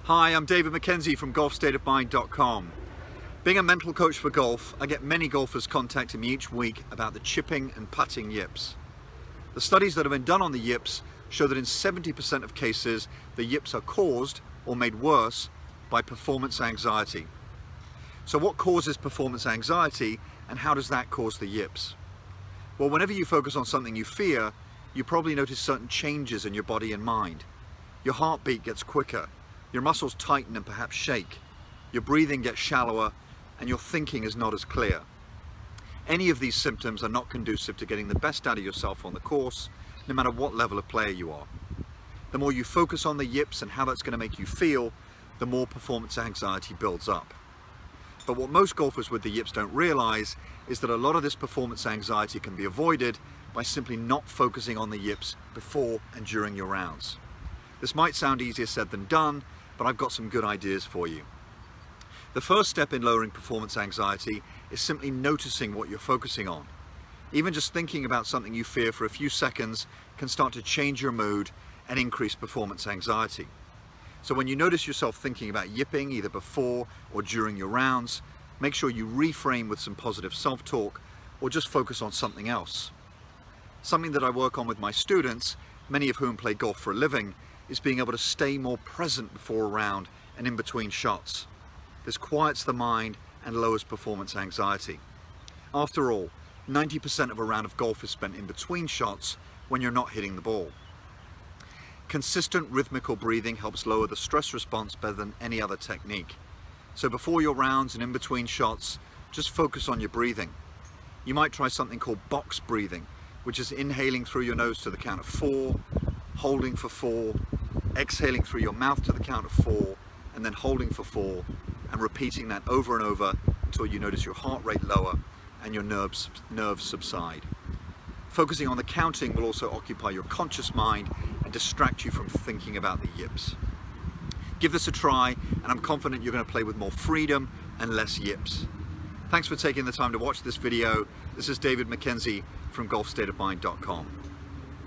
Hi, I'm David McKenzie from golfstateofmind.com. Being a mental coach for golf, I get many golfers contacting me each week about the chipping and putting yips. The studies that have been done on the yips show that in 70% of cases, the yips are caused or made worse by performance anxiety. So what causes performance anxiety and how does that cause the yips? Well, whenever you focus on something you fear, you probably notice certain changes in your body and mind. Your heartbeat gets quicker, your muscles tighten and perhaps shake, your breathing gets shallower, and your thinking is not as clear. Any of these symptoms are not conducive to getting the best out of yourself on the course, no matter what level of player you are. The more you focus on the yips and how that's going to make you feel, the more performance anxiety builds up. But what most golfers with the yips don't realize is that a lot of this performance anxiety can be avoided by simply not focusing on the yips before and during your rounds. This might sound easier said than done, but I've got some good ideas for you. The first step in lowering performance anxiety is simply noticing what you're focusing on. Even just thinking about something you fear for a few seconds can start to change your mood and increase performance anxiety. So when you notice yourself thinking about yipping either before or during your rounds, make sure you reframe with some positive self-talk or just focus on something else. Something that I work on with my students, many of whom play golf for a living, is being able to stay more present before a round and in between shots. This quiets the mind and lowers performance anxiety. After all, 90% of a round of golf is spent in between shots when you're not hitting the ball. Consistent rhythmical breathing helps lower the stress response better than any other technique. So before your rounds and in between shots, just focus on your breathing. You might try something called box breathing, which is inhaling through your nose to the count of 4, holding for 4, exhaling through your mouth to the count of 4, and then holding for 4, and repeating that over and over until you notice your heart rate lower and your nerves subside. Focusing on the counting will also occupy your conscious mind and distract you from thinking about the yips. Give this a try, and I'm confident you're going to play with more freedom and less yips. Thanks for taking the time to watch this video. This is David McKenzie from golfstateofmind.com.